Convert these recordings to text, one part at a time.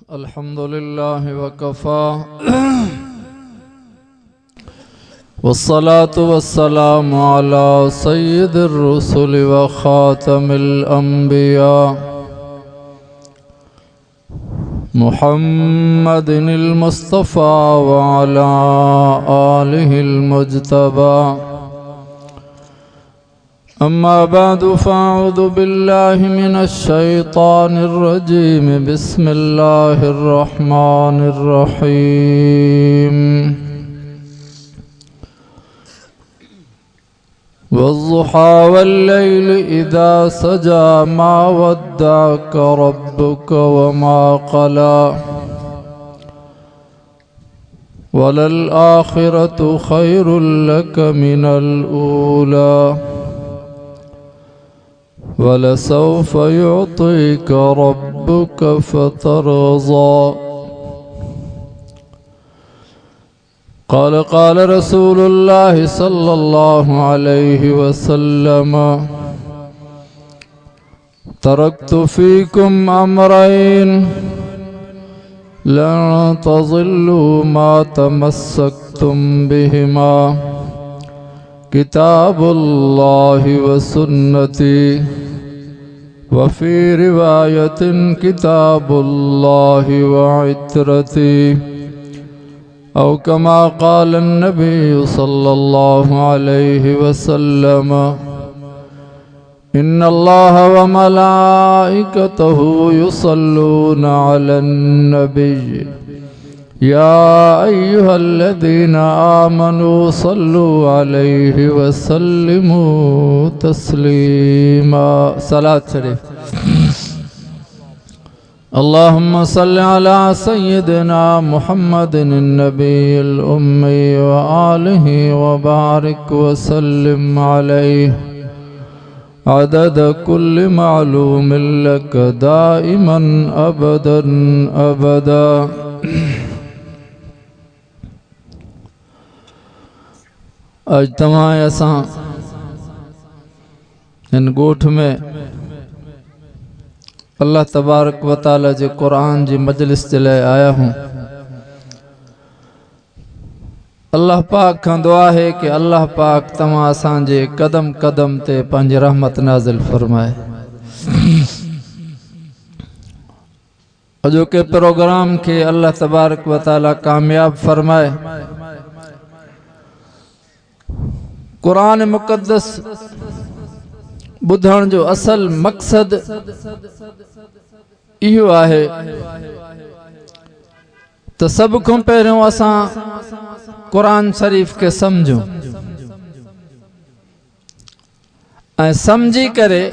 अल्हम्दुलिल्लाह वकफ़ा वस्सलातु वस्सलामु अला सय्यिदिर रुसुलि व खातमिल अंबिया मुहम्मदिनिल मुस्तफ़ा व अला आलिहिल मुज्तबा। अम्मा बादु फ़अऊज़ु बिल्लाहि मिनश शैतानिर रजीम। बिस्मिल्लाहिर रहमानिर रहीम। वज़्ज़ुहा वल्लैलि इज़ा सजा मा वद्दअक रब्बुक वमा क़ला वलल आखिरतु खैरुल लक मिनल ऊला वलसौफ युअतीक रब्बुक फतरज़ा। क़ाल रसूलुल्लाह सल्लल्लाहु अलैहि वसल्लम तरक्तु फ़ीकुम अमरैन लन तज़िल्लू मा तमस्सक्तुम बिहिमा किताबुल्लाहि व सुन्नती वफ़ी रिवायतिन किताबुल्लाहि व इत्रती औ कमा क़ाल नबी सल्लल्लाहु अलैहि वसल्लम इन्नल्लाह व मलाइकतहु युसल्लूना अलन नबी या अय्युहल्लज़ीना आमनू सल्लू अलैहि वसल्लिमू तस्लीमा। सलात शरीफ। अल्लाहुम्मा सल्लि अला सय्यिदिना मुहम्मदिन नबिय्यिल उम्मी व आलिहि व बारिक व सल्लिम अलैहि अदद कुल्लि मालूमिन लक दाइमन अबदन अबदा। आज तमाम असां इन गोठ में अल्लाह तबारक व तआला जे कुरान जी मजलिस जे लाइ आया हूँ। अल्लाह पाक खां दुआ है कि अल्लाह पाक तमाम असांजे कदम कदम ते पंहिंजी रहमत नाज़िल फरमाए। अॼोके प्रोग्राम के अल्लाह तबारक व तआला कामयाब फरमाए। कुरान मुक़द्दस बुधण जो असल मकसद इहो आहे तो सब को पहिरियों असां कुरान शरीफ के समझूं ऐं समझी करे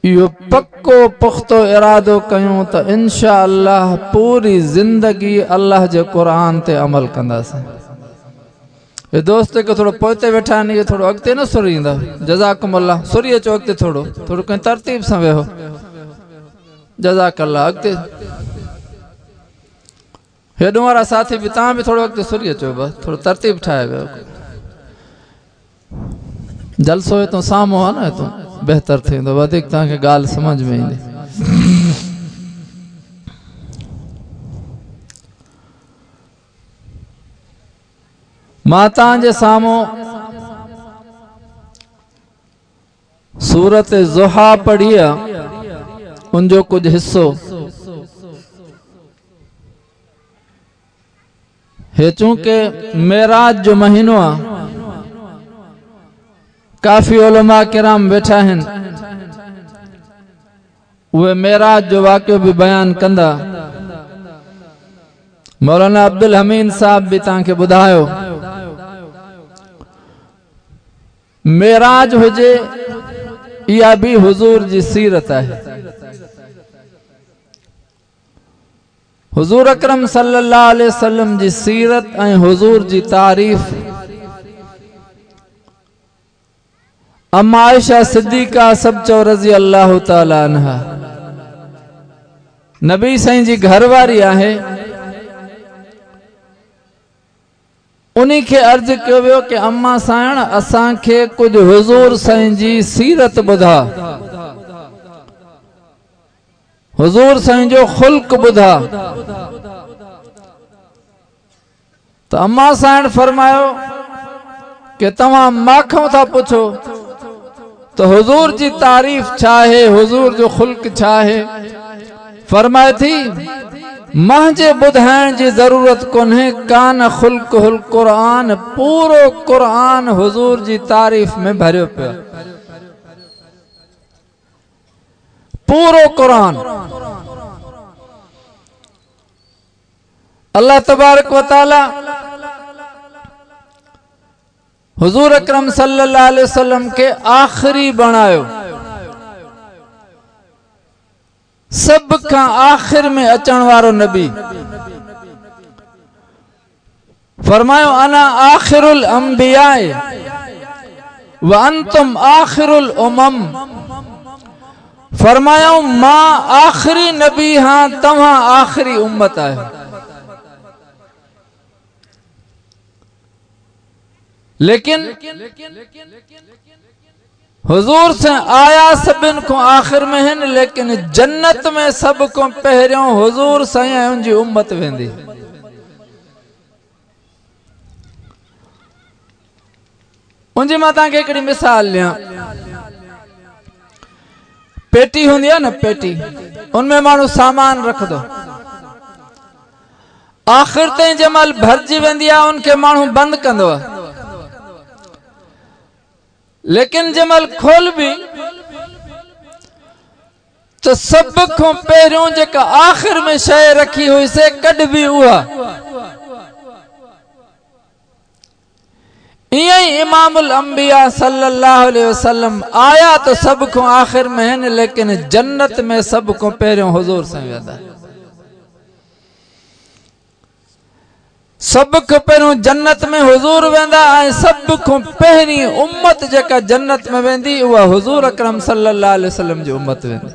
इहो पक्को पुख्तो इरादो कयूं तो इंशा अल्लाह पूरी जिंदगी अल्लाह जे कुरान ते अमल कंदासीं। ये दोस्त के थोड़ो पोते बैठा नहीं, थोड़ो अगते न सुरींदा। जज़ाकुमुल्लाह। सुरी अचो अगते थोड़ो थोड़ो कहीं तरतीब सां वेहो। जज़ाकल्लाह। अगते हेॾो वारा साथी भी तव्हां भी थोड़ो अगते सुरी अचो, बस थोड़ो तरतीब ठाहे वेहो। जलसो है तो साम्हूं आहे न, तो बेहतर थींदो, वधीक तव्हांखे ॻाल्हि समझ में ईंदी। माता जे सामो सूरत ज़ुहा पढ़ी है, उनजो कुछ हिस्सो है। चूंकि मेराज जो महीनो आ, काफी उलमा किराम बैठा हैं, वे मेराज जो वाक़ियो भी बयान कंदा। मौलाना अब्दुल हमीद साहब भी तव्हांखे ॿुधायो मेराज हुजे या भी हुजूर जी सीरत है। हुजूर अकरम सल्लल्लाहु अलैहि वसल्लम जी सीरत ऐं हुजूर जी तारीफ अम्मा आयशा सिद्दीका सब चो रज़ी अल्लाह ताला अन्हा नबी साईं जी घरवारी आहे। उन्हीं के अर्ज कियो वियो कि अम्मा साण असां खे कुछ हुजूर साईं जी सीरत ॿुधा। हुजूर साईं जो खुल्क बुधा तो अम्मा साईं फरमायो कि तमाम माखों था पूछो तो हुजूर जी तारीफ चाहे, हुजूर जो खुल्क चाहे। फरमाए थी महजे बुधाइण जी जरूरत कोन्हे, कान खुल्कुल कुरान, पूरो कुरान हुजूर जी तारीफ में भरियो पियो। पूरो कुरान अल्लाह तबारक व तआला हुजूर अकरम सल्लल्लाहु अलैहि वसल्लम के आखिरी बनायो, सब का आखिर में अचण वारो नबी। फरमायो अना आखिरुल अंबियाए व अंतुम आखिरुल उमम। फरमायो मां आखिरी नबी हाँ, तव्हां आखिरी उम्मत है। लेकिन हुजूर से आया सबिन को आखिर में है, लेकिन जन्नत में सब को पहरियों हुजूर साईं उनजी उम्मत वेंदी। उनजी मां तव्हांखे हिकिड़ी मिसाल ॾियां। पेटी हूंदी आहे न, पेटी उनमें माण्हू सामान रखंदो, आखिर ताईं जंहिंमहिल भरिजी वेंदी आहे उनखे माण्हू बंदि कंदो आहे। लेकिन जंहिंमहिल खोल भी तो सब को पहिरियों जेका आखिर में शय रखी हुई से कढ भी उहा। यही इमामुल अंबिया सल्लल्लाहु अलैहि वसल्लम आया तो सब को आखिर में है, लेकिन जन्नत में सब को पहिरियों हुजूर साईं वेंदा। सब को पहिरियों जन्नत में हुजूर वेंदा, सब को पहिरी उम्मत जेका जन्नत में वेंदी उहा हुजूर अकरम सल्लल्लाहु अलैहि वसल्लम जी उम्मत वेंदी।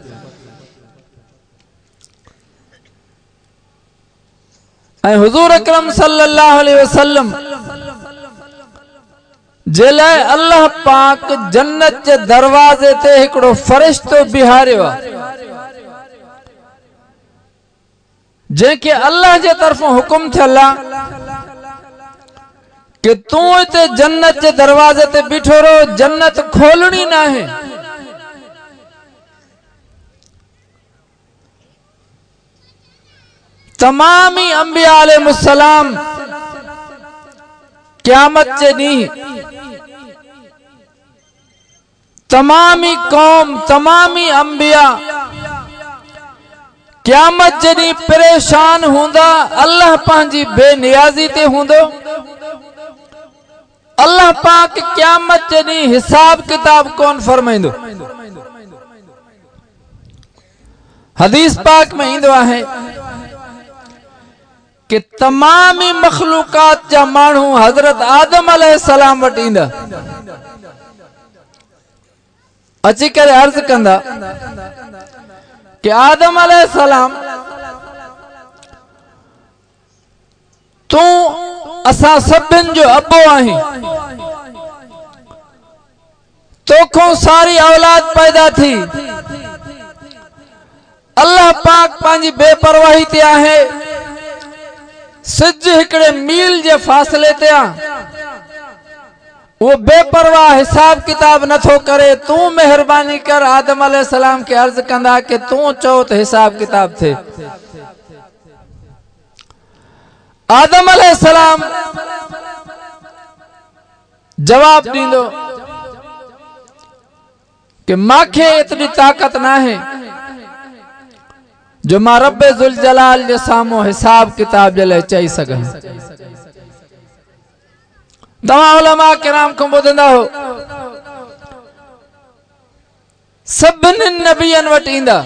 ऐं हुजूर अकरम सल्लल्लाहु अलैहि वसल्लम जे लाइ अल्लाह पाक जन्नत जे दरवाजे ते हिकिड़ो फरिश्तो बिहारियो आहे, जंहिंखे अल्लाह जे तरफ़ों हुकुम थियल आहे कि तू इते जन्नत जे दरवाजे ते बीठो रहो, जन्नत खोलनी ना है। तमाम ही अंबिया अलैहिस्सलाम क़यामत जे ॾींहुं तमामी कौम, तमामी अंबिया क़यामत जे ॾींहुं परेशान हूंदा, अल्लाह पंहिंजी बेनियाज़ी ते हूंदो। अल्लाह पाक क़यामत जे ॾींहुं हिसाब किताब कोन फरमाईंदो। हदीस पाक में ईंदो आहे कि तमामी मखलूकात जा माण्हू हजरत आदम अलैहिस्सलाम वटि ईंदा, अची करे अर्ज कंदा कि आदम अलैहिस्सलाम तू असां सभिनि जो अबो आहीं, तोखों सारी औलाद पैदा थी। अल्लाह पाक पंहिंजी बेपरवाही ते आहे, सिज हिकिड़े मील जे फासले ते आहे, वो बेपरवाह हिसाब किताब नथो करे। तू मेहरबानी कर आदम अलैहिस्सलाम के अर्ज कंदा कि तू चओ तो हिसाब किताब थे। आदम अलैहिस्सलाम जवाब दींदो कि माखे इतनी ताकत ना है जो मां रब्बे जुल जलाल जे सामो हिसाब किताब जे लाइ चई सघां। तव्हां उलमा किराम को ॿुधंदा हो, सभिनी नबियनि वटि ईंदा,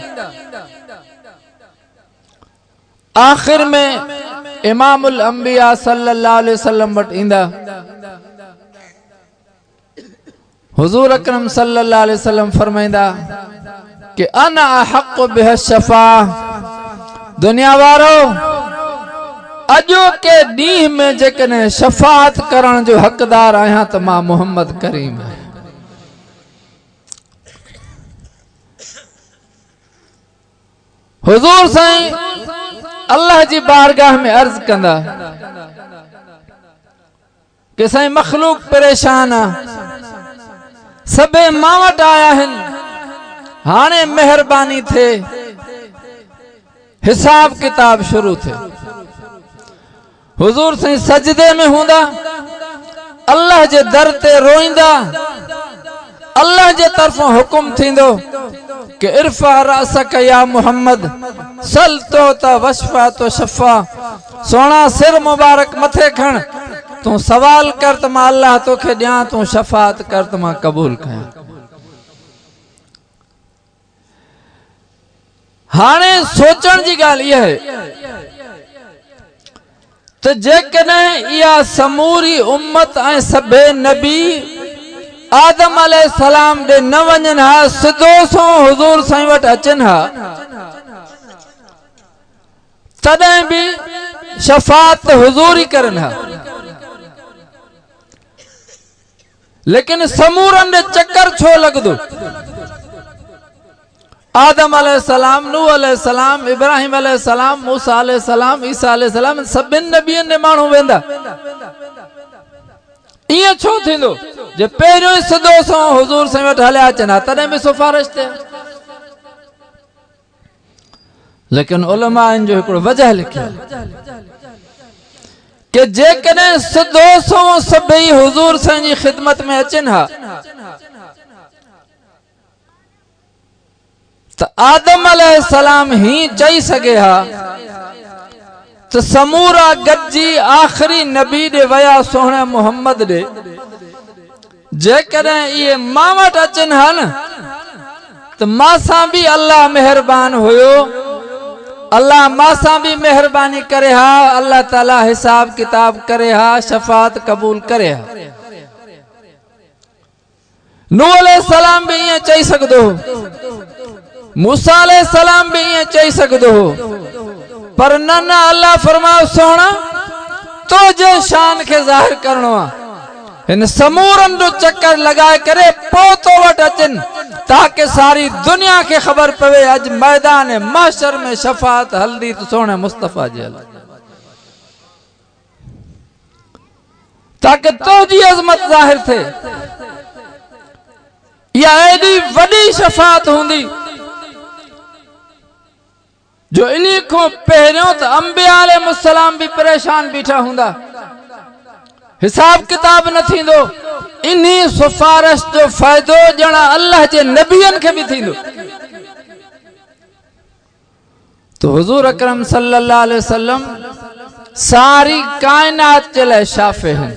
आखिर में इमामुल अंबिया सल्लल्लाहु अलैहि वसल्लम वटि ईंदा। हुजूर अकरम सल्लल्लाहु अलैहि वसल्लम फरमाईंदा कि अना अहक़्क़ु बिहा शफ़ा, दुनिया वारो अजो के ॾींहं में जेकॾहिं शफ़ाअत करण जो हक़दार आहियां त मां मोहम्मद करीम आहियां। हुजूर साईं अल्लाह जी बारगाह में अर्ज कंदा कि साईं मखलूक परेशान आ, सबे मां वटि आया आहिनि, हाणे मेहरबानी थे हिसाब किताब शुरू थे। हुजूर साईं सजदे में हूंदा, अल्लाह जे दर ते रोईंदा, अल्लाह जे तरफों हुकुम थींदो कि इरफा रअसक या मोहम्मद सल तो त वशफा तो शफा, सोना सिर मुबारक मथे खण, तू सवाल कर त मां अल्लाह तोखे ॾियां, तू शफात कर त मां कबूल कयां। हाणे सोचण जी ॻाल्हि इहा आहे त जेकॾहिं इहा समूरी उम्मत ऐं सभे नबी आदम अलैहिस्सलाम ॾे न वञनि हा, सिधो सो हुजूर साईं वटि अचनि हा, तॾहिं बि शफात हुजूर ई करनि हा। लेकिन समूरनि ॾे चक्कर छो लॻंदो? आदम अलैहिस्सलाम, नूह अलैहिस्सलाम, इब्राहिम अलैहिस्सलाम, मूसा अलैहिस्सलाम, ईसा अलैहिस्सलाम, सभिनि नबियनि ॾे माण्हू वेंदा। ईअं छो थींदो जे पहिरियों ई सिधो सो हुजूर साईं वटि हलिया अचनि हा, तॾहिं बि सिफारिश थिए। लेकिन उलमाअनि जो हिकिड़ो वजह लिखियो कि जेकॾहिं सिधो सो सभई हुजूर साईं जी ख़िदमत में अचनि हा त आदम अलैहिस्सलाम ही चई सघे हा त समूरा गॾिजी आख़िरी नबी ॾे वया सोहणे मोहम्मद ॾे। जेकॾहिं इहे मां वटि अचनि हा न त मां सां बि अल्लाह मेहरबान हुयो, अल्लाह मां सां भी मेहरबानी करे हा, अल्लाह ताला हिसाब किताब करे हा, शफात कबूल करे हा। नूह अलैहिस्सलाम भी इएं चई सघंदो हो, मूसा अलैहिस्सलाम भी इएं चई सघंदो हो, पर न न अल्लाह फरमायो सोना तो जे शान के ज़ाहिर करणो आ, इन समूरन जो चक्कर लगाए करे पो तो वट अचन, ताकि सारी दुनिया के खबर पवे अज मैदान महशर में शफात हल्दी तो सोने मुस्तफा जी हल, ताकि तो जी अजमत जाहिर थे। या एडी वडी शफात हुंदी जो इन्हीं को पहिरियों तो अंबिया अलैहिस्सलाम भी परेशान बीठा हुंदा, हिसाब किताब न थींदो, इन्हीं सिफारिश जो फायदो ॼणा अल्लाह जे नबियन के भी थींदो। तो हुजूर अकरम सल्लल्लाहु अलैहि वसल्लम सारी कायनात के लिए शाफे हैं,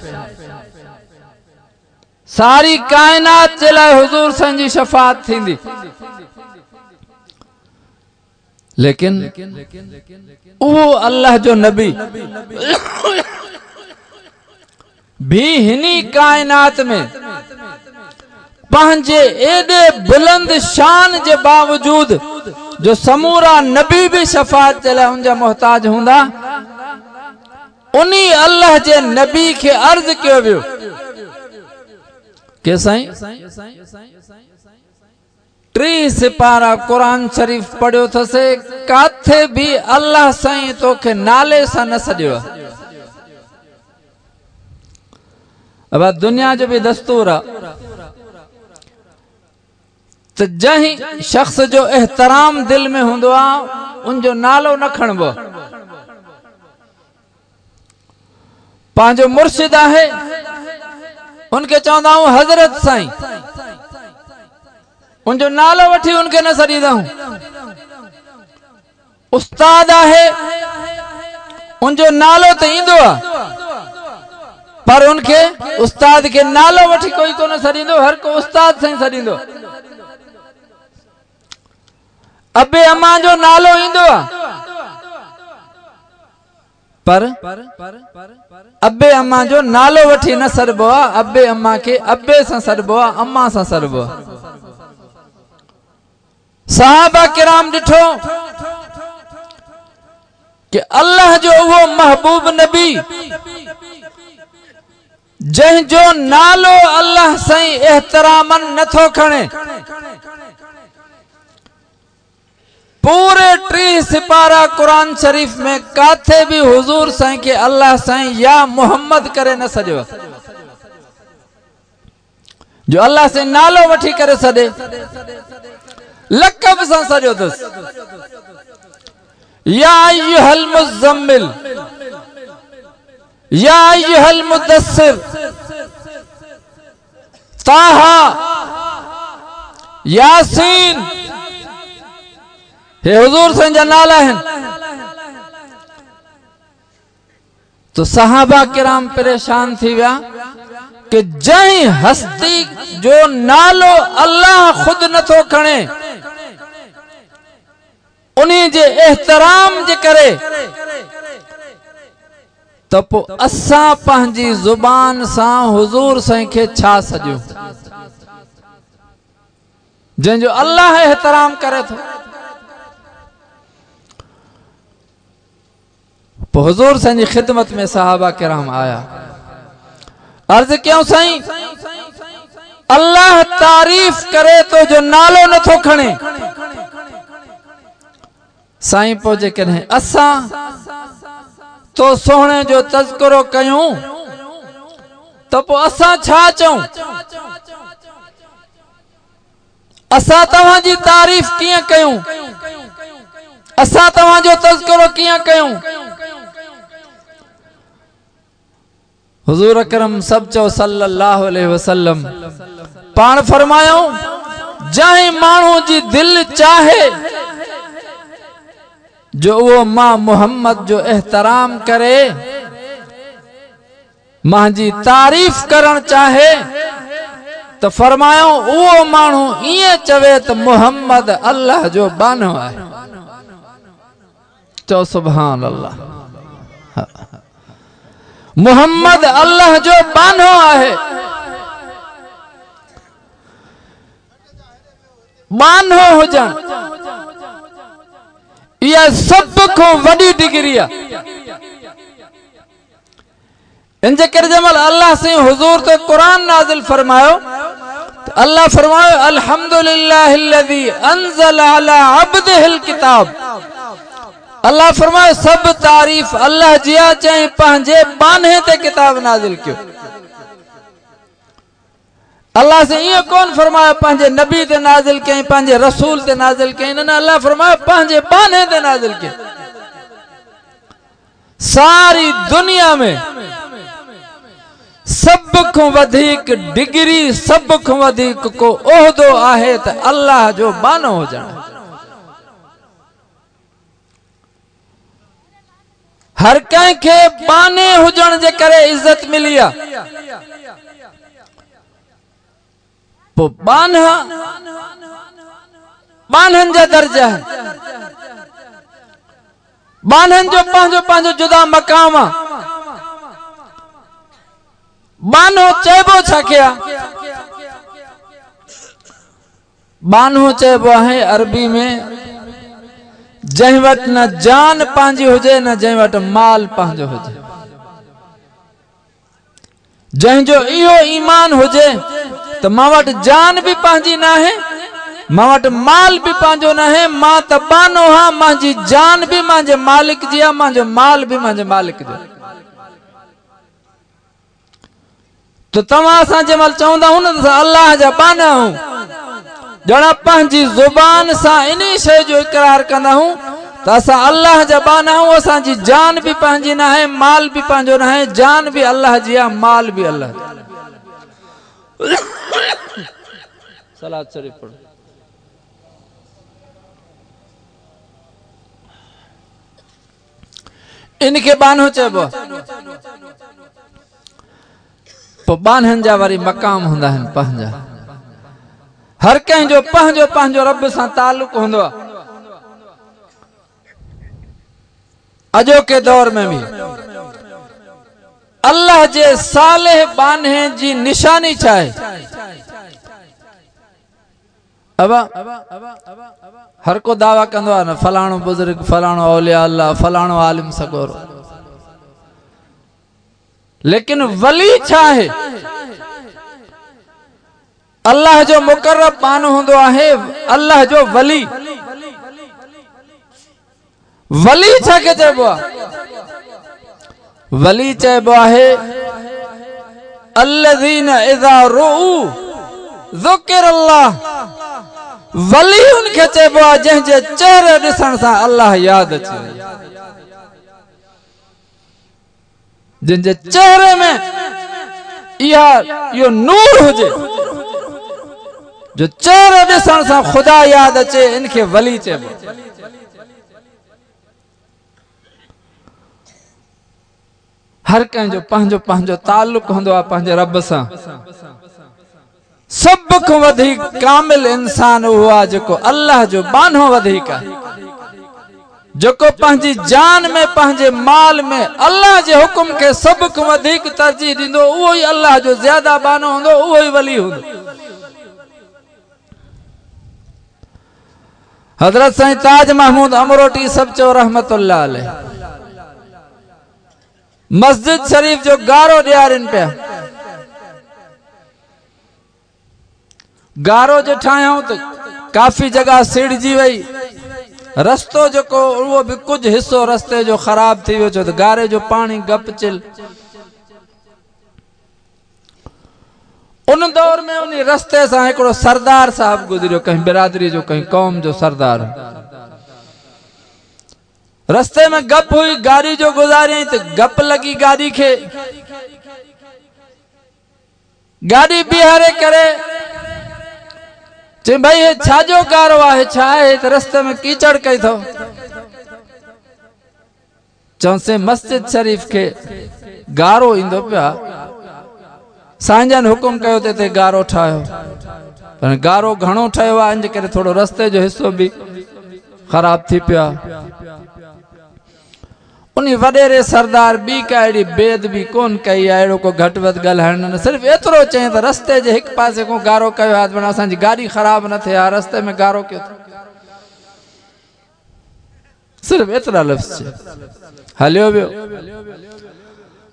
सारी कायनात के लिए हुजूर साईं जी शफात थींदी। लेकिन वो अल्लाह जो नबी भी हिनी कायनात में पंहिंजे एडे बुलंद शान के बावजूद जो समूरा नबी भी शफात जे लाइ उनजा मोहताज हुंदा, उन्हीं अल्लाह जे नबी के अर्ज कयो वियो के साईं 3 सिपारा कुरान शरीफ पढ़ियो थसे, काथे भी अल्लाह साईं तोखे नाले सां न सॼियो। अब दुनिया जो भी दस्तूर आ तो जहीं शख्स जो एहतराम दिल में हुंदो आ उनजो नालो न खणबो। पांजो मुर्शिद आहे उनके चवंदा हूं हजरत साईं, उनजो नालो वठी उनके न सॾींदा हूं। उस्ताद आहे उनजो नालो तो ईंदो आ, पर उनके उस्ताद के नालो वठी कोई को न सॾींदो, हर को उस्ताद साईं सॾींदो। अबे अम्मा जो नालो ईंदो आ, पर अबे अम्मा जो नालो वठी न सॾबो आ, अबे अम्मा के अबे सां सॾबो आ, अम्मा सां सॾबो आ। सहाबा किराम ॾिठो कि अल्लाह जो वो महबूब नबी जंहिंजो नालो अल्लाह साईं एहतरामन नथो खणे, पूरे 3 पूरी सिपारा कुरान शरीफ में काथे भी हुजूर साईं के अल्लाह साईं या मोहम्मद करे न सजो, जो अल्लाह से नालो वठी करे सदे लकब सां सजो दस, या अय्युहल मुज़म्मिल, या अय्युहल मुद्दस्सिर, ताहा, यासीन, हे हुजूर साईं जा नाला हैं। तो सहाबा किराम परेशान थी विया कि जई हस्ती जो नालो अल्लाह खुद नथो खणे उन्हीं जे एहतराम जे करे तो पो असां पंहिंजी जुबान सां हुजूर साईं खे छा सजो, जंहिंजो अल्लाह एहतराम करे थो। हुजूर साईं जी खिदमत में सहाबा किराम आया, अर्ज क्यों साईं अल्लाह तारीफ करे तो जो नालो नथो खणे, साईं पो जेकॾहिं असां तो सोहणे जो तज़किरो कयूं तो पो असां छा चऊं, असां तव्हांजी तारीफ कीअं कयूं, असां तव्हांजो तज़किरो कीअं कयूं। हुजूर अकरम सब चो सल्लल्लाहु अलैहि वसल्लम पाण फरमायो, जहीं माण्हू जी दिल चाहे जो वो मां मोहम्मद जो एहतराम करे, मां जी तारीफ करण चाहे तो फरमायो वो माण्हू इए चवे तो मोहम्मद अल्लाह जो बानो है। चो सुभान अल्लाह, मोहम्मद अल्लाह जो बानो है। बानो हुजण यह सब को वडी डिग्री है। इनजे करे जमल अल्लाह से हुजूर तो कुरान नाजिल फरमायो तो अल्लाह फरमायो अल्हम्दुलिल्लाहिल्लज़ी अंज़ल अला अब्दिहिल किताब। अल्लाह फरमायो सब तारीफ अल्लाह जिया चाहे पंहिंजे बाने ते किताब नाजिल कियो। अल्लाह से ये कौन फरमायो पंहिंजे नबी ते नाजिल कई, पंहिंजे रसूल ते नाजिल कई, न अल्लाह फरमायो पंहिंजे बाने ते नाजिल कियो। सारी दुनिया में सब को वधिक डिग्री, सब को वधिक को ओहदो आहे त अल्लाह जो बानो हुजण। हर कंहिंखे बाने हुजण जे करे इज्जत मिली आहे। पो बानहन जा दर्जा है, बानहन जो पंहिंजो पंहिंजो जुदा मकाम आहे। बानो चइबो छा कया, बानो चइबो आहे अरबी में जंहिं वटि न जान पंहिंजी हुजे न जंहिं वटि माल पंहिंजो हुजे। जंहिंजो इहो ईमान हुजे तो मां वटि जान भी पंहिंजी न है, मां वटि माल भी पंहिंजो न है, मां त बानो हाँ, मुंहिंजी जान भी मुंहिंजे मालिक जी आहे, मुंहिंजो माल भी मुंहिंजे मालिक जो। तो तव्हां असां जंहिंमहिल चवंदा हूं न त अल्लाह जा बाना हूं, ॼणा पंहिंजी ज़ुबान सां इन शइ जो इकरार कंदा हूं त असां अल्लाह जा बाना हूं। असांजी जान भी पंहिंजी न है, माल भी पंहिंजो न है, जान भी अल्लाह जी आहे, माल भी अल्लाह जी। सलात शरीफ पढ़ो। इनके बानो चइबो। तो बानहन जा वरी मकाम हुंदा आहिनि पंहिंजा। हर कंहिंजो पंहिंजो पंहिंजो रब सां ताल्लुक हूंदो आहे। अॼोके दौर में भी अल्लाह जे सालेह बाने जी निशानी छा आहे? अब हर को दावा कंदो आहे न फलाणो बुजुर्ग, फलाणो औलिया अल्लाह, फलाणो आलिम सगोरो, लेकिन वली छा है? अल्लाह जो मुकर्रब बानो हुंदो आहे, अल्लाह जो वली। वली छाके चइबो आहे? वली चइबो आहे अल्लज़ीन इज़ा रुऊ ज़ुकिरल्लाह। वली उनखे चइबो आहे जंहिंजे चेहरे ॾिसण सां अल्लाह यादि अचे, जंहिंजे चेहरे में इहो नूर हुजे, जो चेहरे ॾिसण सां ख़ुदा यादि अचे, इनखे वली चइबो। हर कंहिंजो पंहिंजो पंहिंजो ताल्लुक हूंदो आहे पंहिंजे रब सां। सब खां वधीक कामिल इंसान उहो आहे जेको अल्लाह जो बानो वधीक आहे, जेको पंहिंजी जान में पंहिंजे माल में अल्लाह जे हुकुम खे सब खां वधीक तरजीह ॾींदो, उहो ई अल्लाह जो ज़्यादा बानो हूंदो, उहो ई वली हूंदो। हज़रत साईं ताज महमूद अमरोटी सब चो रहमतुल्लाह अलैह मस्जिद शरीफ जो गारो ॾियारनि पिया। गारो जो ठाहियूं तो काफी जगह सिड़जी वई, रस्तो जेको उहो भी कुछ हिस्सो रस्ते जो खराब थी वियो, छो तो गारे जो पानी गप चिल। उन दौर में उन रस्ते से हिकिड़ो सरदार साहब गुजरियो, कहीं बिरादरी जो कहीं कौम जो सरदार। रस्ते में गप हुई, गाड़ी जो गुजारी तो गप लगी गाड़ी के। गाड़ी बिहारे करे चे भाई ये छाजो गारो आहे, छा है? तो रस्ते में कीचड़ कई थो। चौसे मस्जिद शरीफ के गारो इंदो पिया, सांजन हुकुम कयो ते गारो ठायो, पर गारो घणो ठयो आहे, इन करे थोड़ो रस्ते जो हिस्सो भी खराब थी पिया। उन्हीं वडेरे सरदार बी का एडी बेद भी कोन कई आहे, एड़ो को घट वध गलहण न, सिर्फ एतरो चई त रस्ते जे एक पासे को गारो कयो हाथ बना, असांजी गाड़ी खराब न थे, रस्ते में गारो क्यों था? सिर्फ एतरा लफ्ज हलियो वियो।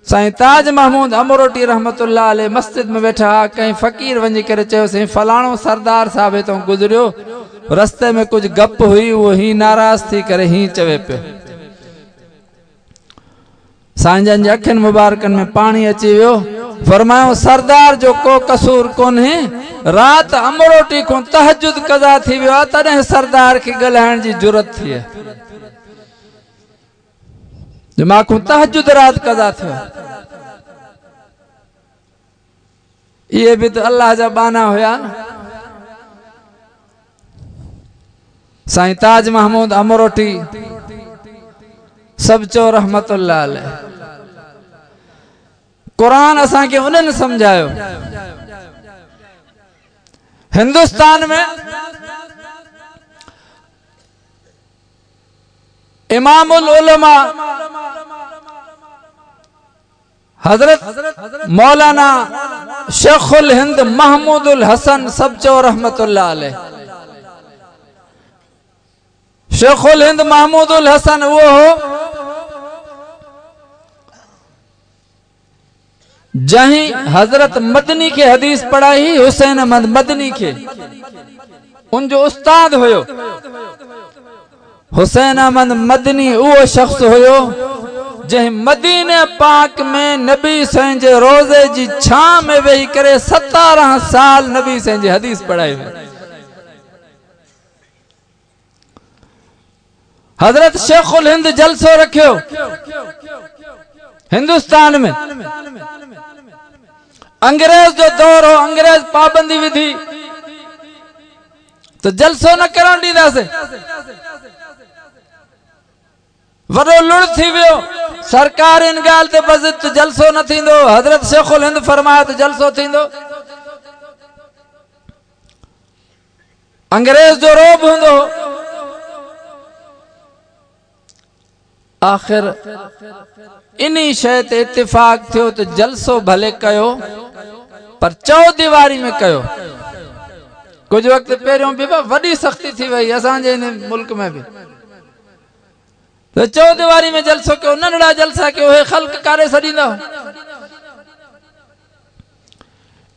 साईं ताज महमूद अमरोटी रहमतुल्लाह अलैह मस्जिद में बैठा, कहीं फकीर वञी करे चयो साईं फलाणो सरदार साहब तो गुजरियो, रस्ते में कुछ गप हुई, वो ही नाराज थी करे ही चवे पियो। सांजन जे अखिन मुबारकन में पानी अची वियो, फरमायो सरदार जो को कसूर कोन्हे, रात अमरोटी को तहज्जुद कज़ा थी वियो, तॾहिं सरदार के गलाइण जी जुरत थी है, जो मां को तहज्जुद रात कज़ा थियो। ये भी तो अल्लाह जा बाना हुया। साईं ताज महमूद अमरोटी सब चो रहमतुल्लाह अलैह। कुरान असा के उन्हें समझायो, हिंदुस्तान में इमामुल उलमा हजरत मौलाना शेखुल हिंद महमूदुल हसन सब चो रहमतुल्लाह अलैह। शेखुल हिंद महमूदुल हसन वो हो जहीं हजरत मदनी के हदीस पढ़ाई, हुसैन अहमद मदनी के उनजो उस्ताद हुयो। हुसैन अहमद मदनी वो शख्स हुयो जहीं मदीने पाक में नबी साईं जे रोज़े जी छां में वेही करे 17 साल नबी साईं जी हदीस पढ़ाई हुई। हजरत शेखुल हिंद जलसो रखियो हिंदुस्तान में। अंग्रेज जो दौर हो, अंग्रेज पाबंदी विधि तो जलसो न करण ॾींदासे, वॾो लुड़ थी वियो, सरकार इन ॻाल्हि ते बस तो जलसो न थींदो। हजरत शेखुल हिंद फरमायो तो जलसो थींदो। अंग्रेज जो रोब हूंदो। आखिर इन्हीं शय ते इत्तेफाक थियो तो जलसो भले कयो, पर चौदीवारी में कयो। कुछ वक्त पहिरियों भी वॾी सख्ती थी वई असांजे इन मुल्क में भी, तो चौदीवारी में जलसो कयो, नंढड़ा जलसा कयो, हे ख़ल्क़ कारे छॾींदा।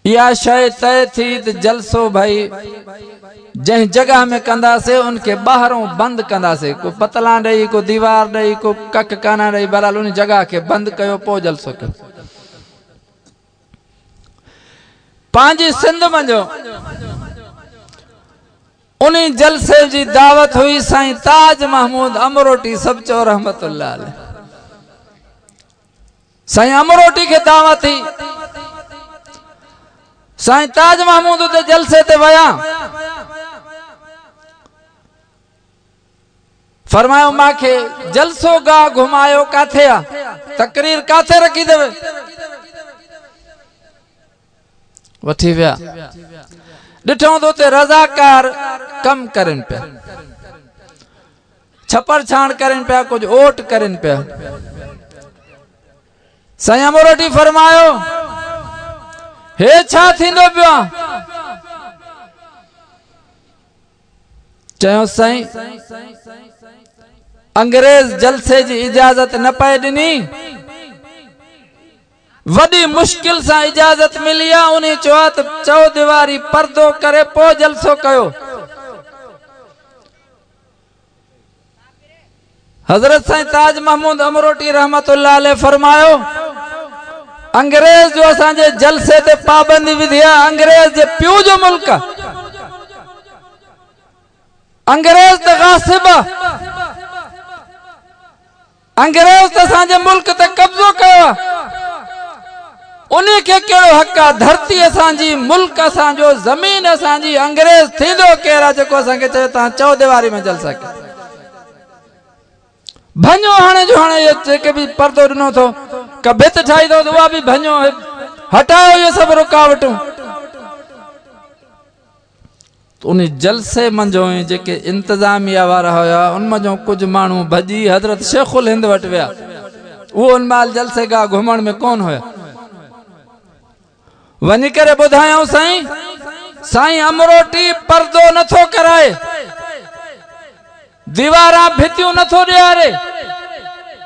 या शय तय थी तो जलसो भाई जै जगह में कंदासे उनके बाहरों बंद कंदासे को पतला रही को दीवार रही को कक काना रही बहरहाल उन जगह के बंद कयो पो जलसो कयो पांजी सिंध मंजो उन्हीं जलसे जी दावत हुई साईं ताज महमूद अमरोटी सब चो रहमतुल्लाह अलैह साईं अमरोटी के दावत थी साईं ताज महमूद उते जलसे ते वया फरमायो माखे जलसो गा घुमायो काथे आ तकरीर काथे रखी देवे वठी विया डिठो तो ते रजाकार कम करन पे छपर छाण करन पे कुछ ओट करन पे साईं अमरोटी फरमायो हे छा थींदो पियो चयो साईं अंग्रेज जलसे जी इजाजत न पाए दिनी वडी मुश्किल से इजाजत मिली आ उन्हें चौथ चौदीवारी पर्दो करे पो जलसो कयो हजरत साईं ताज महमूद अमरोटी रहमतुल्लाह अलैह फरमायो अंग्रेज जो असांजे जलसे ते पाबंदी विधी आ अंग्रेज जे पियो जो मुल्क अंग्रेज ते गासिब अंग्रेज ते असांजे मुल्क ते कब्जो कयो उन्हें के केड़ो हक आ धरती असांजी मुल्क असांजो जमीन असांजी अंग्रेज थींदो केरा जेको असांखे चए ता चौदीवारी में जलसा के भञो हाणे जो हाणे ये जेके भी पर्दो दिनो थो कबित ठाई दो उहा भी भञो हटाओ ये सब रुकावटूं तो उन जलसे मंजो जेके इंतजामिया वारा होया उन मजो कुछ मानू भजी हजरत शेखुल हिंद वट विया वो उन माल जलसे गा घुमण में कौन होया वनी करे बुधायो साईं साईं अमरोटी पर्दो नथो कराए दीवारा भितियों नथो ॾियारे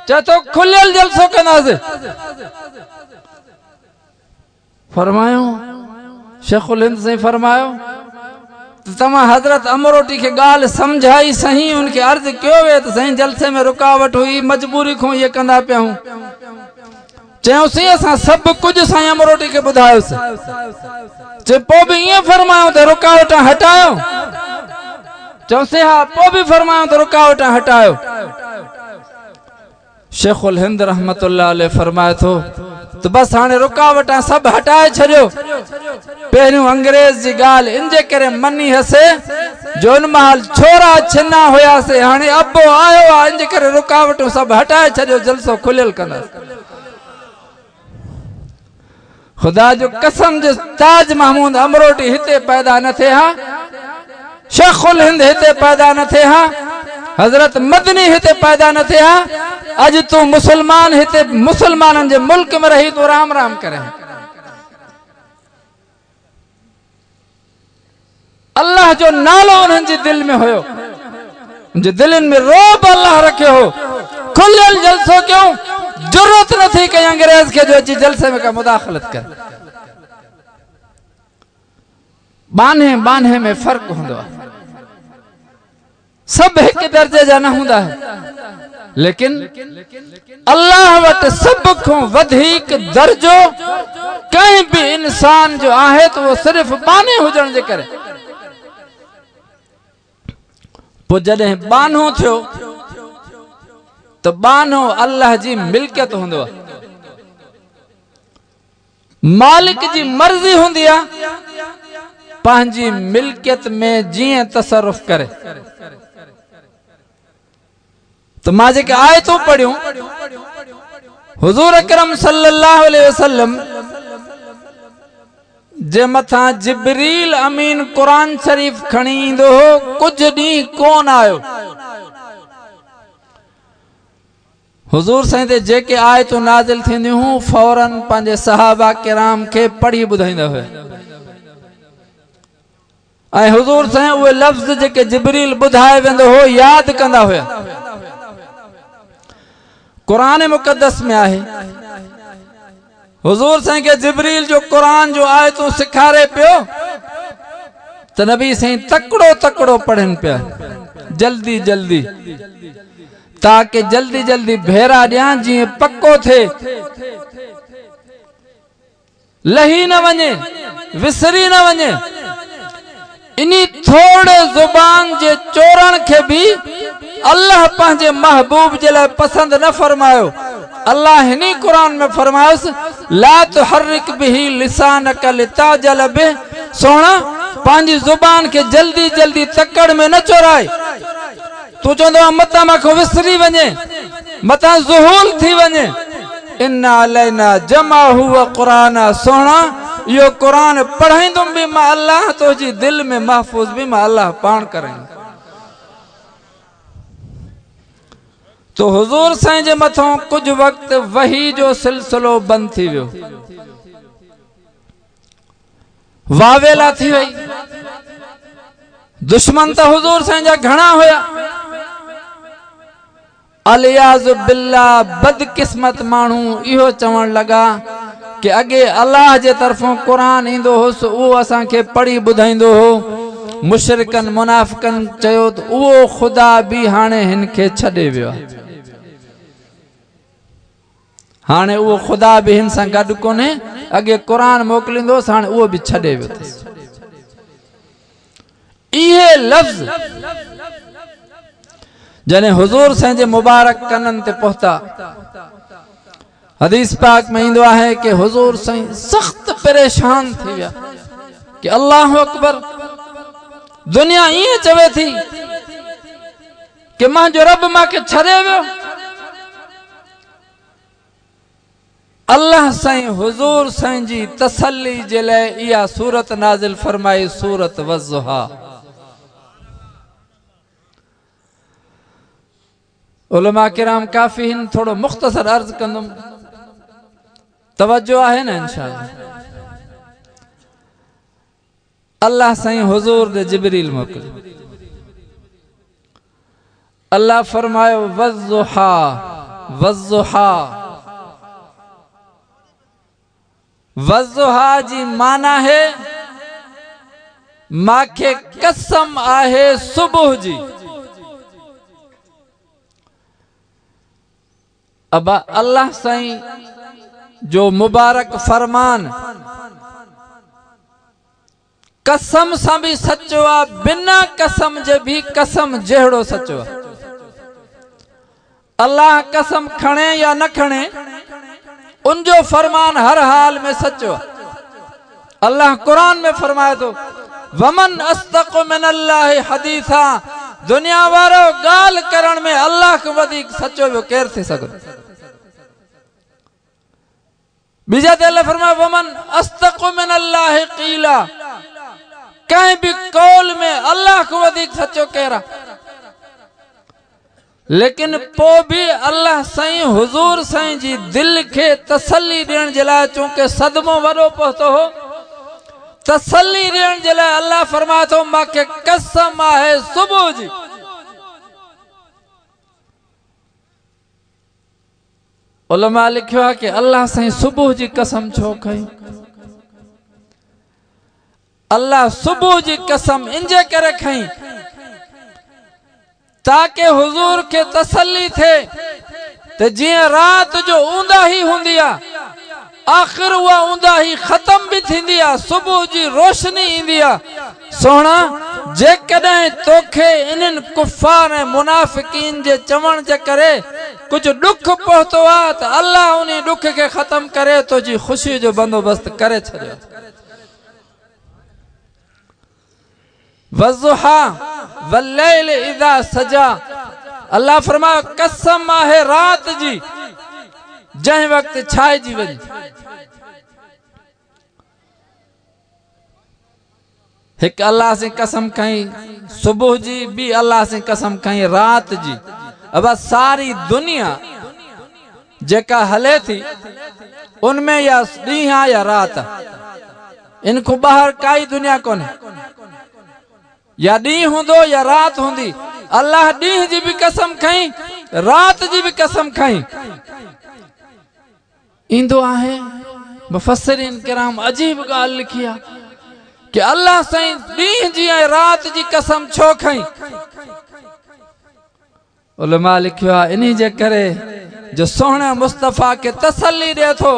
चतो खुलियल जलसो कंदासे फरमायो शेखुल हिंद से फरमायो तमा हजरत अमरोटी के गाल समझाई सही उनके अर्ज क्यों वे तो सही जलसे में रुकावट हुई मजबूरी को ये कंदा पे हूं चयोसी असां सब कुछ साईं अमरोटी के बुधायो से चे पो भी ये फरमायो तो रुकावट हटायो चौसे हा पो भी फरमायो तो रुकावट हटायो शेखुल हिंद रहमतुल्लाह अलैह फरमाए थो तो बस हाने रुकावट सब हटाए छड़ियो पहिरियों अंग्रेज जी गाल इंजे करे मनी हसे जो उन महल छोरा छिना होया से हाने अबो आयो आ इंजे करे रुकावटूं सब हटाए छड़ियो जलसो खुलियल कंदा खुदा जो कसम जो ताज महमूद अमरोटी हिते पैदा न थे हा शेखुल हिंद हिते पैदा न थे हा हजरत मदनी हिते पैदा न थे हा अज तू मुसलमान हिते मुसलमानन जे मुल्क में रही तो राम राम करे अल्लाह जो नालो उन्हनि जे दिल में होयो जे दिलन में रोब अल्लाह रखियो हो खुलियल जलसो क्यों जरूरत न थी कि अंग्रेज के जो अची जलसे में का मुदाखलत कर बाने बाने में फर्क हुंदो सब एक दर्जे जा न हुंदा है लेकिन अल्लाह वट सब को वधिक दर्जो कहीं भी इंसान जो आहे तो वो सिर्फ बाने हुजण जे करे पो जडे बानो थियो तो बानो अल्लाह जी मिल्कियत हुंदो मालिक जी मर्जी हुंदी आ पंहिंजी मिल्कियत में जीअं तसरुफ करे तो मां जेके आयतूं पढ़ियूं हुजूर अकरम सल्लल्लाहु अलैहि वसल्लम जे मथा जिब्रील अमीन कुरान शरीफ खणी ईंदो हो कुछ डी कोन आयो हुजूर साईं ते जेके आयतूं नाज़िल थींदियूं हूं फौरन पंहिंजे सहाबा किराम खे पढ़ी ॿुधाईंदा हुआ ऐं हुजूर साईं उहे लफ़्ज़ जेके जिब्रील ॿुधाए वेंदो हो यादि कंदा हुआ कुरान मुक़द्दस में आहे हुजूर साईं के जिब्रील जो कुरान जो आयतूं सिखारे पियो तो नबी साईं तकड़ो तकड़ो पढ़न पिया जल्दी जल्दी ताकि जल्दी जल्दी भेरा ॾियां जीअं पक्को थे लही न वञे विसरी न वञे। इनी थोड़े जुबान जे चोरण के भी अल्लाह पंहिंजे महबूब जे लाइ पसंद न फरमायो। अल्लाह हिनी कुरान में फरमायोस ला तुहर्रिक बिही लिसानक लिताजल बिह, सोना पंहिंजी जुबान के जल्दी जल्दी तकड़ में न चोराए। तू चवंदो मता मां विसरी वञे मता ज़ुहूल थी वञे। इन्ना अलैना जमाहु व क़ुराना, सोना यो कुरान पढ़ाईंदुम भी मां अल्लाह, तो जी दिल में महफूज भी मां अल्लाह पाण करें। तो हुजूर साईं जे मथों कुछ वक्त वही जो सिलसिलो बंद थी वियो, वावेला थी वई। दुश्मन तो हुजूर साईं जा घणा होया। अलियाज़ बिल्लाह बदकिस्मत मानू इहो चवण लगा कि अगे अल्लाह जे तरफों कुरान इंदो होस वो असा के पढ़ी बुधाइंदो हो। मुशरिकन मुनाफिकन चयो तो वो खुदा भी हाने हिनके छडे वियो। हाने वो खुदा भी हिन सां गड कोने, अगे कुरान मोकलिंदोस हाने वो भी छडे वियो। इहे लफ्ज जने हुजूर साईं जे मुबारक कनन ते पहुता। हदीस पाक में इंदो है कि हुजूर साईं सख्त परेशान थी विया कि अल्लाह अकबर, दुनिया ये चवे थी कि मां जो रब मां के छड़े वियो। अल्लाह साईं हुजूर साईं जी तसल्ली जे लाइ इहा सूरत नाज़िल फरमाई, सूरत वज़्ज़ुहा। उलमा किराम काफी हिन थोड़ो मुख्तसर अर्ज कंदुम, तवज्जो है ना इंशाअल्लाह। अल्लाह साईं हुजूर दे जिब्रील मोकल। अल्लाह फरमायो वज़्ज़ुहा वज़्ज़ुहा। वज़्ज़ुहा जी माना है माखे कसम आहे सुबह जी। अब अल्लाह साईं जो मुबारक फरमान कसम सा भी सचो आ, बिना कसम जे भी कसम जहिड़ो सचो आ। अल्लाह कसम खणे या न खणे उनजो फरमान हर हाल में सचो। अल्लाह कुरान में फरमाए तो वमन अस्दक़ु मिनल्लाहि हदीसा, दुनिया वारो गाल करण में अल्लाह को वधिक सचो भी केर थी सको। बीजा ते अल्लाह फरमाए वमन अस्दक़ु मिनल्लाहि क़ीला, कहीं भी कौल में अल्लाह को वधिक सचो केरा। लेकिन पो भी अल्लाह साईं हुजूर साईं जी दिल के तसल्ली देण जे लाइ, चूंकि सदमो वडो पहुतो हो, तसल्ली देण जे लाइ अल्लाह फरमाए थो मांखे कसम आहे सुबह जी। उलमा लिखियो है कि अल्लाह साईं सुबह जी कसम छो खई। अल्लाह सुबह जी कसम इंजे करे खई ताकि हुजूर के तसल्ली थे तो जिया रात जो ऊंदाही हुंदी आ, आखिर वह ऊंदाही खत्म भी थींदी आ, सुबह जी रोशनी इंदी आ। सोना जे कदे तोखे इनन कुफार ऐं मुनाफिकीन जे चवण जे करे कुछ दुख पहुतो आ तो अल्लाह उन दुख के खत्म करे तो जी खुशी जो बंदोबस्त करे छड़ियो। वज़्ज़ुहा वल्लैल इज़ा सजा, अल्लाह फरमायो कसम आहे रात जी जंहिं वक्त छाइजी वञे। एक अल्लाह से कसम खई सुबह जी, भी अल्लाह से कसम खई रात जी। अब सारी दुनिया जेका हले थी उनमें या ॾींहुं आ या रात, इनको बाहर काई दुनिया कोने, या ॾींहुं हूंदो या रात हूंदी। अल्लाह ॾींहुं जी भी कसम खई रात जी भी कसम खई। इंदो आहे मुफस्सिरीन किराम अजीब गाल लिखी है कि अल्लाह साईं ॾींहं जी ऐं रात जी कसम छो खई। उलमा लिखियो आहे इन्ही जे करे जो सोहणे मुस्तफ़ा के तसल्ली दे थो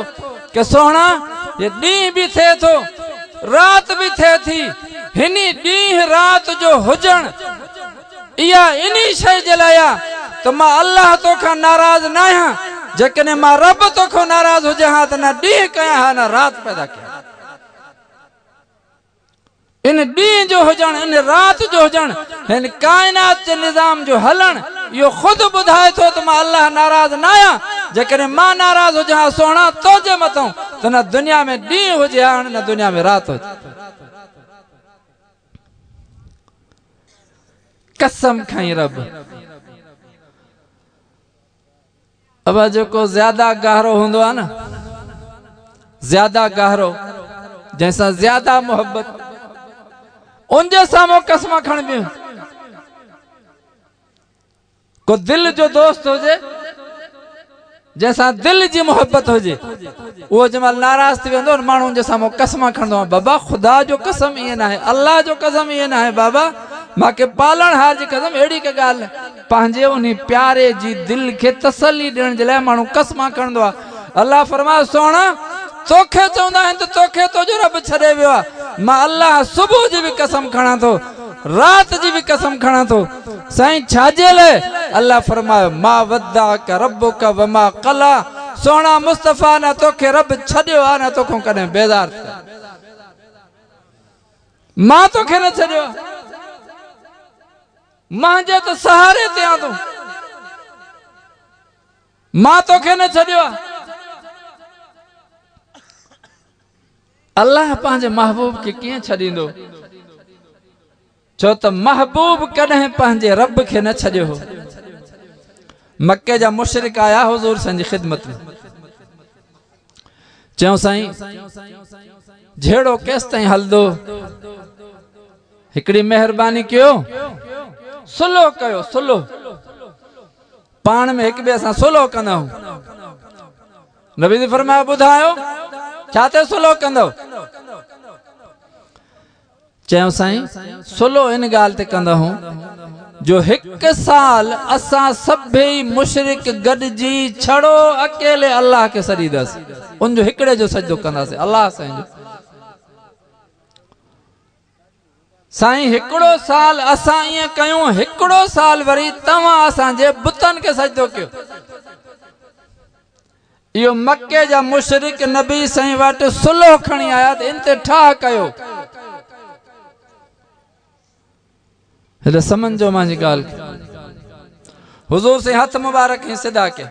कि सोहणा ये ॾींहं भी थे थो रात भी थे थी, हिनी ॾींहं रात जो हुजण इया इन्ही शइ जे लाइ तो मां अल्लाह तोखां नाराज न आहियां। जेकॾहिं मां रब तोखां नाराज हुजे हा त न ॾींहं कया हा न रात पैदा कया। इन ॾींहं जो हुजण इन रात जो हुजण हिन काइनात जे निज़ाम जो हलण इहो खुद ॿुधाए थो त मां अल्लाह नाराज न आहियां। जेकॾहिं मां नाराज हुजां हा सोहणा तुंहिंजे मथां त न दुनिया में ॾींहं हुजे हा न दुनिया में रात हुजे। कसम खई रब। अब जो ज्यादा गहरो होंदो है ना, ज्यादा गहरो जैसा ज्यादा मोहब्बत उनजे सामो कसम खणबी। को दिल जो दोस्त होजे जैसा दिल जी मोहब्बत होजे वो जमाल नाराज थी वेंदो माण्हू जे सामो कसम खणंदो बाबा खुदा जो कसम ये ना है, अल्लाह जो कसम ये ना है बाबा माके पालण हार जी कसम। एड़ी के गाल पंहिंजे उन प्यारे जी दिल के तसल्ली ॾियण जे लाइ माण्हू कसम खणंदो आहे। अल्लाह फरमाए सोहणा तोखे चवंदा आहिनि त तोखे तुंहिंजो रब छॾे वियो आहे। मां अल्लाह सुबुह जी भी कसम खणा थो रात जी भी कसम खणा थो। साईं छाजे लाइ? अल्लाह फरमायो मा वद्दाक रब्बुक वमा क़ला। सोहणा मुस्तफ़ा न तोखे रब छॾियो आहे न तोखां कॾहिं बेज़ार थियो। मां तोखे न छॾियो आहे, मां जे त सहारे ते आं तूं, मां तोखे न छॾियो आहे। अल्लाह पंहिंजे महबूब खे कीअं छॾींदो? छो त महबूब कॾहिं पंहिंजे रब खे न छॾियो हो। मक्के जा मुशरिक आया हुज़ूर साईं जी ख़िदमत में, चयो साईं झेड़ो केस ताईं हलदो, हिकड़ी मेहरबानी कयो सुलो कयो, सुलो पाण में हिक ॿिए सां सुलो कंदा। नबी जी फरमाया ॿुधायो छा ते सुलो कंदो? चयो साईं सुलो इन ॻाल्हि ते कंदा हूं जो हिक साल असां सभई मुशरिक गॾिजी छड़ो अकेले अल्लाह खे सॼीदासीं, उन जो हिकड़े जो सजदो कंदासीं अल्लाह साईं जो। साईं हिकड़ो साल असां ईअं कयूं, हिकड़ो साल वरी तव्हां असांजे बुतन खे सजदो कयो। इहो मक्के जा मुशरिक नबी साईं वटि सुलो खणी आया त इन ते ठाह कयो। हेॾे समझो मुंहिंजी ॻाल्हि। हुज़ूर से हथ मुबारक ही सिधा के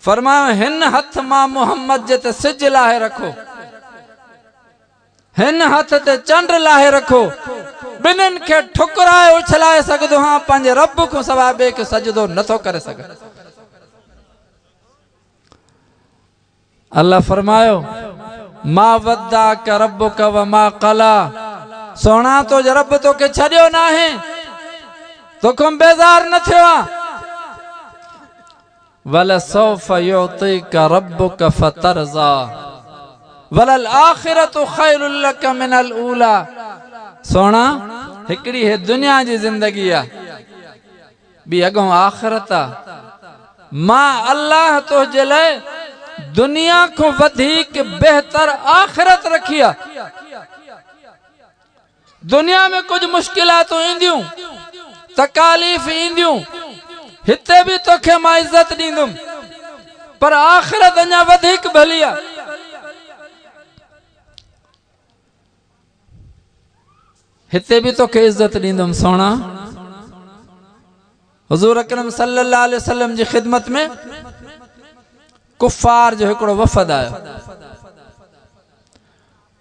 फरमायो हिन हथ मां मोहम्मद जे ते सिज लाहे रखो, हिन हथ ते चंड लाहे रखो। ॿिन्हिनि खे ठुकराए उछलाए सघंदो हां, पंहिंजे रब खां सवाइ ॿिए खे सजदो नथो करे सघे। अल्लाह फरमायो मा वद्दाक रब्बुक वमा क़ला। सोहणा तो रब तोखे छॾियो न आहे, तोखां बेज़ार न थियो आहे। वलसौफ युअतीक रब्बुक फतरज़ा वलल आखिरतु खैरुल लक मिनल ऊला। सोहणा हिकड़ी है दुनिया जी जिंदगी आहे, ॿी अॻों आखिरत आहे। मां अल्लाह तुंहिंजे लाइ दुनिया को वधीक बेहतर आखिरत रखी आहे। दुनिया में कुछ मुश्किलातूं ईंदियूं, तकालीफ ईंदियूं, हिते भी तोखे मां इज्जत ॾींदुमि, पर आखिरत अञा वधीक भली आहे। हिते भी तोखे इज्जत ॾींदुमि। सोहणा हुज़ूर अकरम सल्लल्लाहु अलैहि वसल्लम जी ख़िदमत में कुफार जो हिकड़ो वफ़द आयो।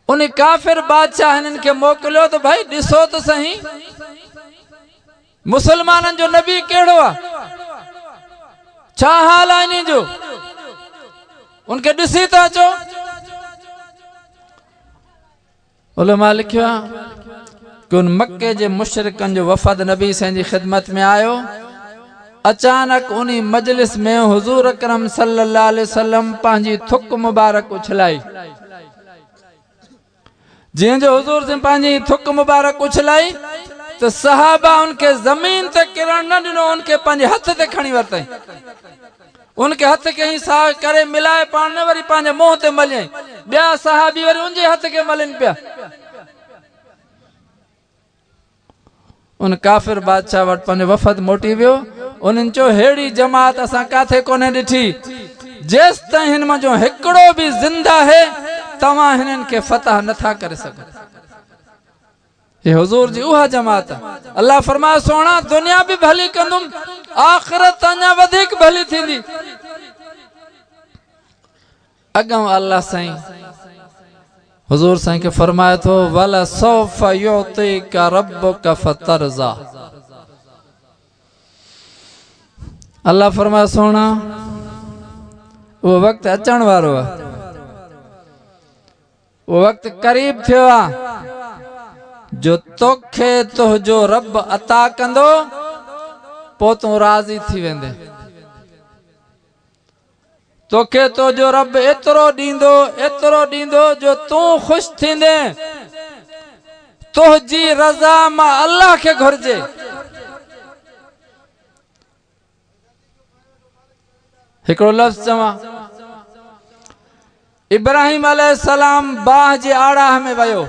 उन काफिर बादशाह हिननि खे मोकिलियो त भाई ॾिसो त सही मुसलमाननि जो नबी कहिड़ो आहे, छा हाल आहे इन जो, उनखे ॾिसी था अचो। उलमा लिखियो आहे कि उन मक्के जे मुशरिकनि जो वफ़द नबी साईं जी ख़िदमत में आयो। अचानक उन्हीं मजलिस में हुजूर अकरम सल्लल्लाहु अलैहि वसल्लम पांजी थुक मुबारक उछलाई। जिन जो हुजूर से पांजी थुक मुबारक उछलाई तो सहाबा उनके जमीन ते किरण न दिनो, उनके पांजे हथ ते खणी वरतई। उनके हथ के ही सा करे मिलाए पान ने वरी पांजे मुंह ते मलियई। बिया सहाबी वरी उनजे हथ के मलिन पिया। उन काफिर बादशाह वट पंहिंजो वफ़द मोटी वियो। उन्हनि चयो हेड़ी जमात असां काथे कोने ॾिठी जेस ताईं हिन मां जो हिकिड़ो भी जिंदा है तव्हां हिननि खे फतह नथा करे सघो। ये हुजूर जी उहा जमात। अल्लाह फरमाए सोना दुनिया भी भली कंदुम, आखिरत अञा वधीक भली थींदी। अगम अल्लाह साईं हुजूर साईं के फरमाए थो वला सौफ युतीका रब्बुका फतरजा। अल्लाह फरमाए सोना वो वक्त अचण वारो है, वो वक्त करीब थियो आ जो तोखे तुंहिंजो रब अता कंदो पो तूं राज़ी थी वेंदे। तोखे तुंहिंजो रब एतिरो ॾींदो जो तूं ख़ुशि थींदे। तुंहिंजी रज़ा मां अल्लाह खे घुर्जे। हिकिड़ो लफ़्ज़ चवां, इब्राहिम अलैहिस्सलाम बाह जे आड़ाह में वयो,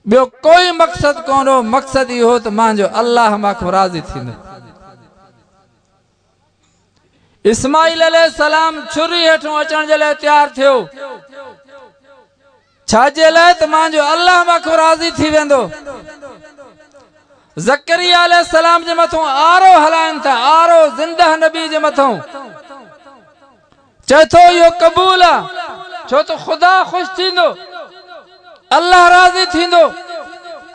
बियो कोई मकसद कोन हो, मकसद इहो त मुंहिंजो अल्लाह मां राज़ी थींदो। इस्माइल अलैहिस्सलाम छुरी हेठों अचण जे लाइ तैयार थियो, छाजे लाइ त मुंहिंजो अल्लाह मां राज़ी थी वेंदो। ज़करिया अलैहिस्सलाम जे मथों आरो हलाइनि था, आरो ज़िंदह नबी जे मथों चए थो इहो क़बूल आहे, छो त ख़ुदा ख़ुशि थींदो, अल्लाह राज़ी थींदो।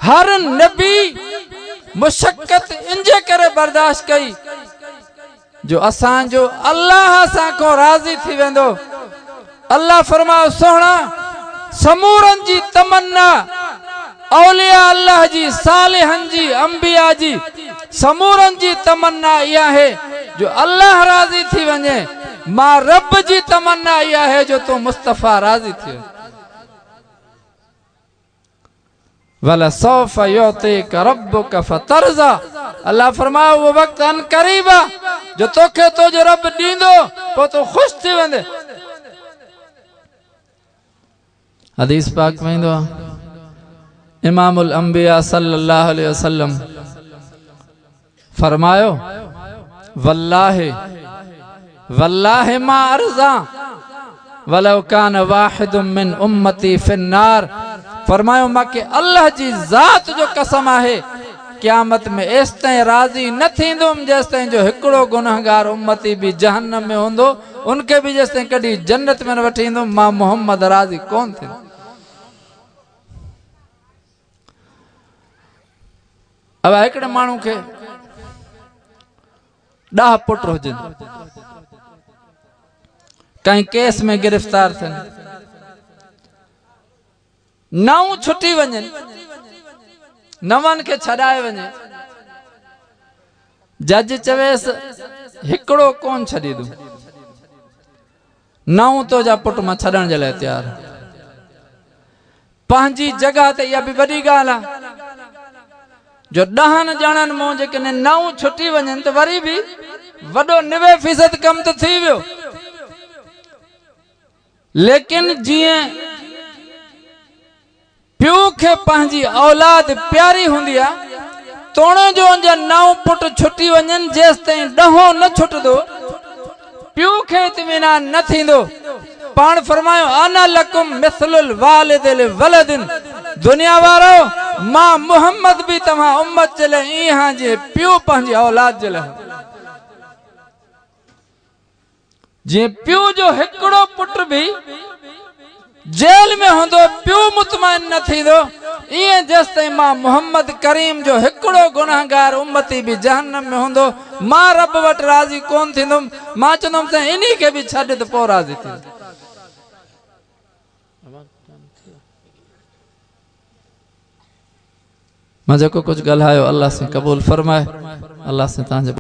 हर नबी मुशक्क़त इंजे करे बर्दाश्त कई जो असांजो अल्लाह असां को राज़ी थी वेंदो। अल्लाह फरमायो सोहणा समूरन जी तमन्ना औलिया अल्लाह जी, सालिहन जी, अंबिया जी, समूरन जी तमन्ना इहा है जो अल्लाह राज़ी थी वञे। मां रब जी तमन्ना इहा है जो तू मुस्तफा राज़ी थी वञे। वला सौफ युतीका रब्बुका फतरजा। अल्लाह फरमायो वो वक्त अन करीब आ जो तोखे तुंहिंजो रब ॾींदो पो तू ख़ुशि थी वेंदे। हदीस पाक में ईंदो आहे इमामुल अंबिया सल्लल्लाहु अलैहि वसल्लम फरमायो वल्लाहि वल्लाहि मा अर्ज़ा वलौ कान वाहिदुम मिन उम्मती फिन्नार। फरमायो मां के अल्लाह जी ज़ात जो कसम आहे क़यामत में एस ताईं राज़ी न थींदुमि जेस ताईं जो हिकिड़ो गुनहगार उम्मती भी जहन्नम में हूंदो, उनके भी जेस ताईं कॾहिं जन्नत में न वठी ईंदुमि मां मोहम्मद राज़ी कोन थींदुमि। अब हिकिड़े माण्हू खे 10 पुट हुजनि, कंहिं केस में गिरफ़्तार थियनि, 9 छुटी वञनि, 9 खे छॾाए वञे, जज चवेसि हिकिड़ो कोन छॾींदुमि, 9 तो जा पुट मां छॾण जे लाइ तैयार। पंहिंजी जगह ते इहा बि वॾी ॻाल्हि आहे जो 10 ॼणनि मां जेकॾहिं 9 छुटी वञनि त वरी बि वॾो 90% कम त थी वियो। लेकिन जीअं प्यू खे पंहिंजी औलाद प्यारी हूंदी आहे, तोड़े जो अंजा 9 पुट छुटी वञनि जेस ताईं 10 न छुटदो प्यू खे इत्मीनान न थींदो। पाण फरमायो आना लकुम मिसलुल वालिदिल वलदिन। दुनिया वारो मां मोहम्मद भी तव्हां उम्मत जे लाइ इहा जे प्यू पंहिंजी औलाद जे लाइ। जे प्यू जो हिकिड़ो पुट भी जेल में होंदो प्यू मुतमइन न थींदो, इएं जेस ताईं मां मोहम्मद करीम जो हिकिड़ो गुनहगार उम्मती भी जहन्नम में होंदो मां रब वटि राज़ी कोन थींदुमि। मां चवंदुमि त इन्ही खे भी छॾ त पोइ राज़ी थींदुमि। मां जेको कुछ ॻाल्हायो अल्लाह से कबूल फरमाए। अल्लाह से तव्हांजे